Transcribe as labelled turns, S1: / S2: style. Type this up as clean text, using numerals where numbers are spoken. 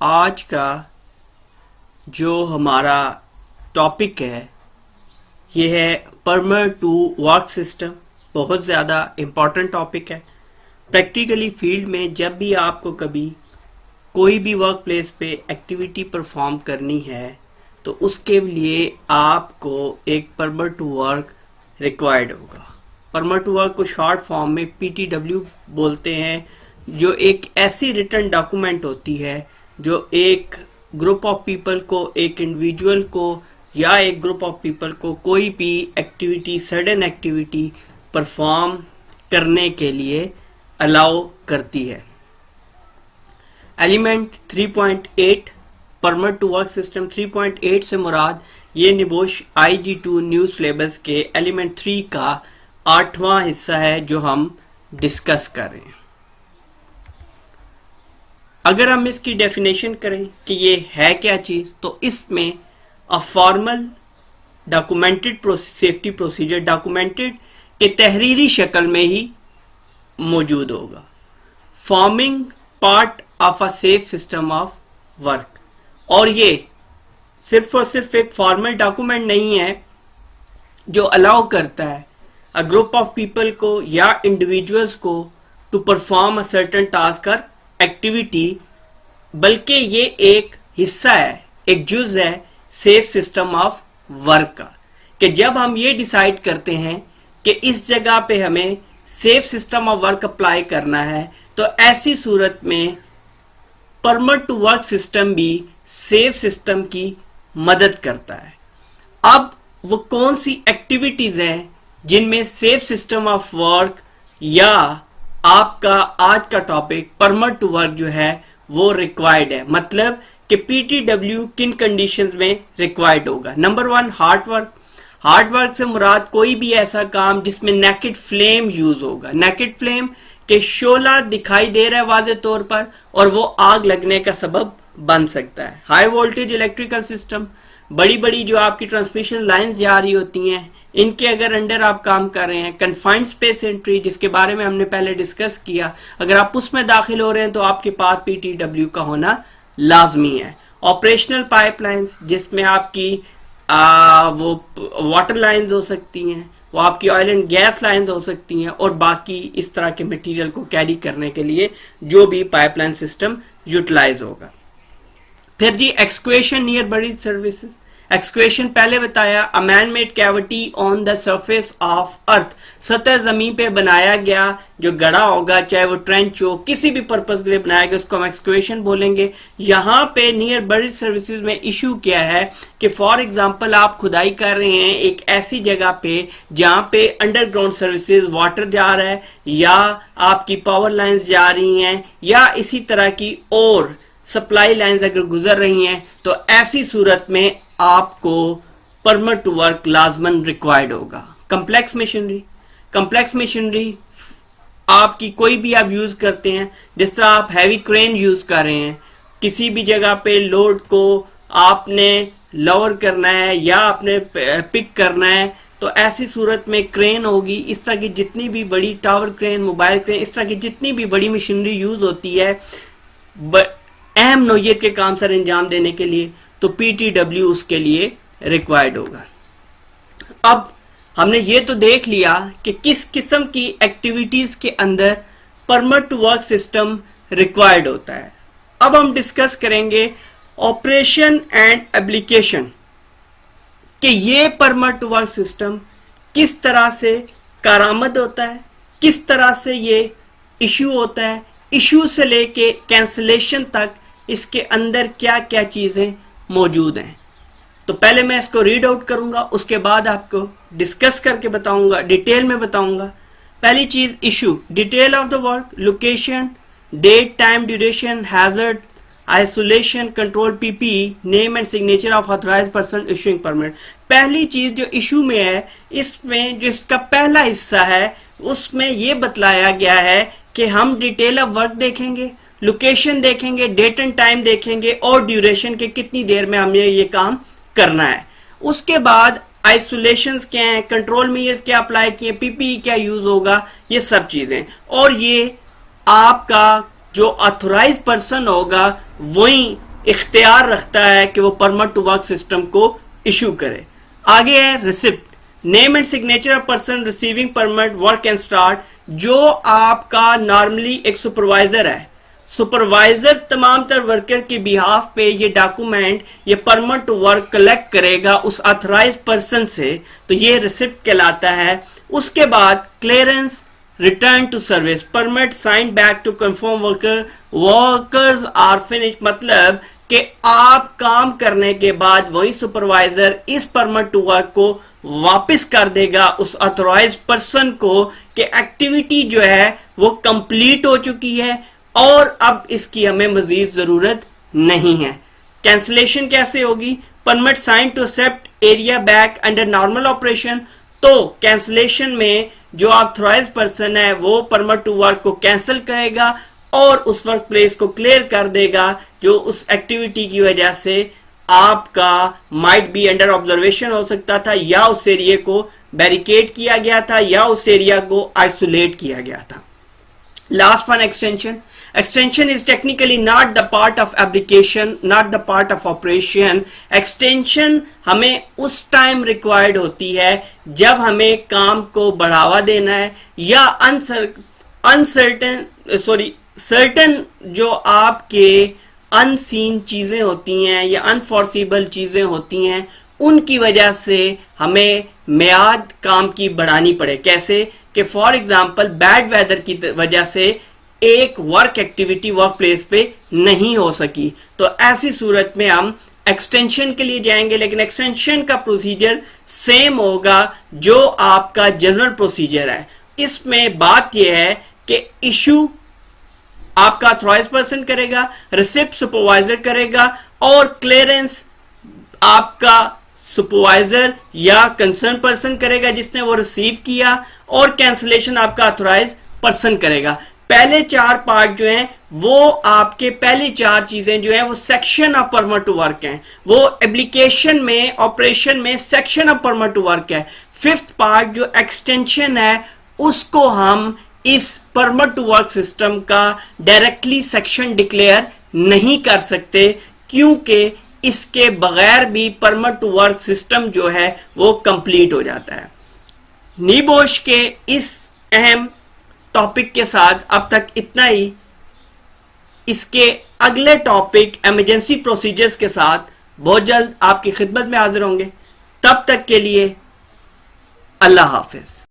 S1: आज का जो हमारा टॉपिक है ये है परमिट टू वर्क सिस्टम। बहुत ज़्यादा इम्पॉर्टेंट टॉपिक है। प्रैक्टिकली फील्ड में जब भी आपको कभी कोई भी वर्क प्लेस पे एक्टिविटी परफॉर्म करनी है तो उसके लिए आपको एक परमिट टू वर्क रिक्वायर्ड होगा। परमिट टू वर्क को शॉर्ट फॉर्म में PTW बोलते हैं, जो एक ऐसी रिटन डॉक्यूमेंट होती है जो एक ग्रुप ऑफ पीपल को, एक इंडिविजुअल को या एक ग्रुप ऑफ पीपल को कोई भी एक्टिविटी, सडन एक्टिविटी परफॉर्म करने के लिए अलाउ करती है। Element 3.8 permit to work system 3.8 से मुराद ये निबोश IG2 न्यू सिलेबस के एलिमेंट 3 का 8वां हिस्सा है जो हम डिस्कस कर रहे हैं। अगर हम इसकी डेफिनेशन करें कि ये है क्या चीज, तो इसमें a formal documented safety procedure documented के तहरीरी शक्ल में ही मौजूद होगा, forming part of a safe system of work. और ये सिर्फ और सिर्फ एक फॉर्मल डॉक्यूमेंट नहीं है जो अलाउ करता है अ ग्रुप ऑफ पीपल को या इंडिविजुअल्स को to perform a certain task और एक्टिविटी, बल्कि ये एक हिस्सा है, एक जुज है सेफ सिस्टम ऑफ वर्क का। कि जब हम ये डिसाइड करते हैं कि इस जगह पे हमें safe system of work apply करना है, तो ऐसी सूरत में परमिट टू वर्क सिस्टम भी सेफ सिस्टम की मदद करता है। अब वो कौन सी एक्टिविटीज हैं जिनमें सेफ सिस्टम ऑफ वर्क या आपका आज का टॉपिक परमिट टू वर्क जो है वो रिक्वायर्ड है, मतलब कि PTW किन कंडीशंस में रिक्वायर्ड होगा। Number 1, hard work. Hard work से मुराद कोई भी ऐसा काम जिसमें नेकेड फ्लेम यूज होगा। नेकेड फ्लेम के शोला दिखाई दे रहा है वाज़े तौर पर और वो आग लगने का सबब बन सकता है। हाई वोल्टेज इलेक्ट्रिकल सिस्टम, बड़ी बड़ी जो आपकी ट्रांसमिशन लाइंस जा रही होती हैं, इनके अगर अंडर आप काम कर रहे हैं। कन्फाइंड स्पेस एंट्री, जिसके बारे में हमने पहले डिस्कस किया, अगर आप उसमें दाखिल हो रहे हैं तो आपके पास PTW का होना लाजमी है। ऑपरेशनल पाइपलाइंस, जिसमें आपकी वो वाटर लाइंस हो सकती हैं, वो आपकी ऑयल एंड गैस लाइंस हो सकती हैं, और बाकी इस तरह के मटेरियल को कैरी करने के लिए जो भी पाइपलाइन सिस्टम यूटिलाइज होगा। फिर जी equation near buried services. Equation पहले बताया, a man made cavity on the surface of earth, सतह जमीन पे बनाया गया जो गड़ा होगा, चाहे वो ट्रेंच हो, किसी भी पर्पस के लिए बनाया गया, उसको हम एक्सक्वेशन बोलेंगे। यहाँ पे नियर बरीड सर्विसेज में इशू क्या है कि फॉर एग्जांपल आप खुदाई कर रहे हैं एक ऐसी जगह पे जहाँ पे अंडरग्राउंड सर्विसेज, वाटर जा रहा है या आपकी पावर लाइन्स जा रही हैं या इसी तरह की और सप्लाई लाइंस अगर गुजर रही हैं, तो ऐसी सूरत में आपको परमिट टू वर्क लाजमन रिक्वायर्ड होगा। कम्प्लेक्स मशीनरी, कम्प्लेक्स मशीनरी आपकी कोई भी आप यूज करते हैं, जिस तरह आप हैवी क्रेन यूज कर रहे हैं, किसी भी जगह पे लोड को आपने लोअर करना है या आपने पिक करना है, तो ऐसी सूरत में क्रेन होगी। इस तरह की जितनी भी बड़ी टावर क्रेन, मोबाइल क्रेन, इस तरह की जितनी भी बड़ी मशीनरी यूज होती है अहम नौयत के काम सर अंजाम देने के लिए, तो PTW उसके लिए रिक्वायर्ड होगा। अब हमने ये तो देख लिया कि किस किस्म की एक्टिविटीज के अंदर permit to work system required होता है। अब हम डिस्कस करेंगे ऑपरेशन एंड एप्लीकेशन कि ये परमिट टू वर्क सिस्टम किस तरह से कारामद होता है, किस तरह से ये इशू होता है, इशू से लेके कैंसलेशन तक इसके अंदर क्या क्या चीजें मौजूद हैं। तो पहले मैं इसको रीड आउट करूंगा, उसके बाद आपको डिस्कस करके बताऊंगा, डिटेल में बताऊंगा। पहली चीज issue, detail of the work, location, date, time, duration, hazard, isolation, control, PPE, name and signature of authorized person issuing permit. पहली चीज जो इशू में है, इसमें जो इसका पहला हिस्सा है उसमें यह बतलाया गया है कि हम डिटेल ऑफ वर्क देखेंगे, लोकेशन देखेंगे, डेट एंड टाइम देखेंगे और ड्यूरेशन के कितनी देर में हमें ये काम करना है। उसके बाद आइसोलेशंस क्या हैं, कंट्रोल मेजर्स क्या अप्लाई किए, PPE क्या यूज होगा, ये सब चीजें। और ये आपका जो ऑथराइज पर्सन होगा वही इख्तियार रखता है कि वो परमिट टू वर्क सिस्टम को इशू करे। आगे है receipt, name and signature of person receiving permit work can start. जो आपका नॉर्मली एक सुपरवाइजर है, सुपरवाइजर तमाम तर वर्कर के बिहाफ पे ये डॉक्यूमेंट, ये परमिट टू वर्क कलेक्ट करेगा उस ऑथराइज पर्सन से, तो ये रिसिप्ट कहलाता है। उसके बाद clearance, return to service, permit sign back to confirm workers are finish, मतलब कि आप काम करने के बाद वही सुपरवाइजर इस परमिट टू वर्क को वापस कर देगा उस ऑथराइज पर्सन को कि एक्टिविटी जो है वो कंप्लीट हो चुकी है और अब इसकी हमें मजीद जरूरत नहीं है। कैंसिलेशन कैसे होगी? Permit sign to accept area back under normal operation. तो कैंसिलेशन में जो ऑथराइज पर्सन है वो परमिट टू वर्क को कैंसिल करेगा और उस वर्क प्लेस को क्लियर कर देगा जो उस एक्टिविटी की वजह से आपका माइट बी अंडर ऑब्जर्वेशन हो सकता था, या उस एरिया को बैरिकेड किया गया था, या उस एरिया को आइसोलेट किया गया था। Last one, extension. Extension is technically not the part of application, not the part of operation. Extension हमें उस टाइम रिक्वायर्ड होती है जब हमें काम को बढ़ावा देना है या सर्टन जो आपके अनसीन चीजें होती हैं या अनफॉर्सिबल चीजें होती हैं उनकी वजह से हमें मियाद काम की बढ़ानी पड़े। कैसे कि फॉर एग्जांपल बैड वेदर की वजह से एक वर्क एक्टिविटी वर्क प्लेस पे नहीं हो सकी, तो ऐसी सूरत में हम एक्सटेंशन के लिए जाएंगे, लेकिन एक्सटेंशन का प्रोसीजर सेम होगा जो आपका जनरल प्रोसीजर है। इसमें बात यह है कि इशू आपका ऑथराइज पर्सन करेगा, रिसिप्ट सुपरवाइजर करेगा और क्लियरेंस आपका सुपरवाइजर या कंसर्न पर्सन करेगा जिसने वो रिसीव किया, और कैंसिलेशन आपका ऑथराइज पर्सन करेगा। पहले चार पार्ट जो हैं वो आपके पहली चार चीजें जो हैं वो section of permit to work हैं, वो एप्लीकेशन में ऑपरेशन में section of permit to work है। फिफ्थ पार्ट जो एक्सटेंशन है उसको हम इस परमिट टू वर्क सिस्टम का डायरेक्टली सेक्शन डिक्लेयर नहीं कर सकते क्योंकि इसके बगैर भी परमिट टू वर्क सिस्टम जो है वो कंप्लीट हो जाता है। नीबोश के इस अहम टॉपिक के साथ अब तक इतना ही। इसके अगले टॉपिक इमरजेंसी प्रोसीजर्स के साथ बहुत जल्द आपकी खिदमत में हाजिर होंगे। तब तक के लिए अल्लाह हाफिज।